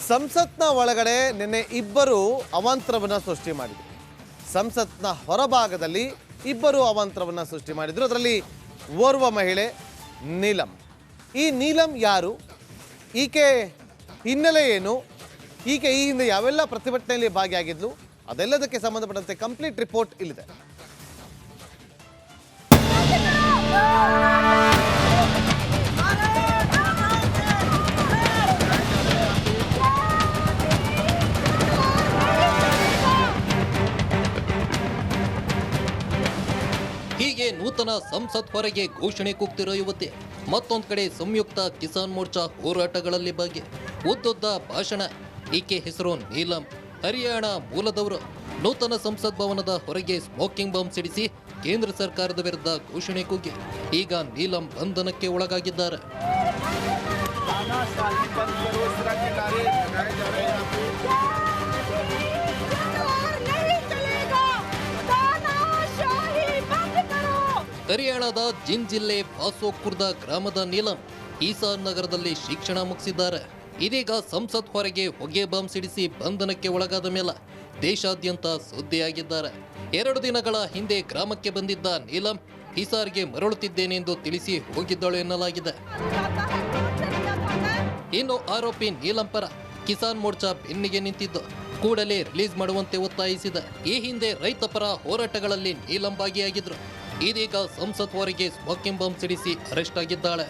ಸಂಸತ್ನ ಒಳಗಡೆ ನಿನ್ನೆ ಇಬ್ಬರು ಅವಾಂತರವನ್ನು ಸೃಷ್ಟಿ ಮಾಡಿದರು. ಸಂಸತ್ನ ಹೊರಭಾಗದಲ್ಲಿ ಇಬ್ಬರು ಅವಾಂತರವನ್ನು ಸೃಷ್ಟಿ ಮಾಡಿದರು. ಅದರಲ್ಲಿ ಓರ್ವ ಮಹಿಳೆ ನೀಲಂ. ಈ ನೀಲಂ ಯಾರು, ಈಕೆ ಹಿನ್ನೆಲೆ ಏನು, ಈಕೆ ಈ ಹಿಂದೆ ಯಾವೆಲ್ಲ ಪ್ರತಿಭಟನೆಯಲ್ಲಿ ಭಾಗಿಯಾಗಿದ್ಲು, ಅದೆಲ್ಲದಕ್ಕೆ ಸಂಬಂಧಪಟ್ಟಂತೆ ಕಂಪ್ಲೀಟ್ ರಿಪೋರ್ಟ್ ಇಲ್ಲಿದೆ. ಹೀಗೆ ನೂತನ ಸಂಸತ್ ಹೊರಗೆ ಘೋಷಣೆ ಕೂಗ್ತಿರೋ ಯುವತಿ, ಮತ್ತೊಂದು ಕಡೆ ಸಂಯುಕ್ತ ಕಿಸಾನ್ ಮೋರ್ಚಾ ಹೋರಾಟಗಳಲ್ಲಿ ಭಾಗಿ, ಉದ್ದುದ್ದ ಭಾಷಣ. ಈಕೆ ಹೆಸರು ನೀಲಂ, ಹರಿಯಾಣ ಮೂಲದವರು. ನೂತನ ಸಂಸತ್ ಭವನದ ಹೊರಗೆ ಸ್ಮೋಕಿಂಗ್ ಬಾಂಬ್ ಸಿಡಿಸಿ ಕೇಂದ್ರ ಸರ್ಕಾರದ ವಿರುದ್ಧ ಘೋಷಣೆ ಕೂಗಿ ಈಗ ನೀಲಂ ಬಂಧನಕ್ಕೆ ಒಳಗಾಗಿದ್ದಾರೆ. ಹರಿಯಾಣದ ಜಿಂದ್ ಜಿಲ್ಲೆ ಬಾಸೋಖುರ್ದ ಗ್ರಾಮದ ನೀಲಂ ಈಸಾನ್ ನಗರದಲ್ಲಿ ಶಿಕ್ಷಣ ಮುಗಿಸಿದ್ದಾರೆ. ಇದೀಗ ಸಂಸತ್ ಹೊರಗೆ ಹೊಗೆ ಬಾಂಬ್ ಸಿಡಿಸಿ ಬಂಧನಕ್ಕೆ ಒಳಗಾದ ಮೇಲೆ ದೇಶಾದ್ಯಂತ ಸುದ್ದಿಯಾಗಿದ್ದಾರೆ. 2 ದಿನಗಳ ಹಿಂದೆ ಗ್ರಾಮಕ್ಕೆ ಬಂದಿದ್ದ ನೀಲಂ ಹಿಸಾರ್ಗೆ ಮರಳುತ್ತಿದ್ದೇನೆಂದು ತಿಳಿಸಿ ಹೋಗಿದ್ದಳು ಎನ್ನಲಾಗಿದೆ. ಇನ್ನು ಆರೋಪಿ ನೀಲಂ ಪರ ಕಿಸಾನ್ ಮೋರ್ಚಾ ಬೆನ್ನಿಗೆ ನಿಂತಿದ್ದು ಕೂಡಲೇ ರಿಲೀಸ್ ಮಾಡುವಂತೆ ಒತ್ತಾಯಿಸಿದೆ. ಈ ಹಿಂದೆ ರೈತ ಪರ ಹೋರಾಟಗಳಲ್ಲಿ ನೀಲಂ ಭಾಗಿಯಾಗಿದ್ರು. ಇದೀಗ ಸಂಸತ್ ಹೊರಗೆ ಸ್ಮೋಕಿಂಗ್ ಬಾಂಬ್ ಸಿಡಿಸಿ ಅರೆಸ್ಟ್ ಆಗಿದ್ದಾಳೆ.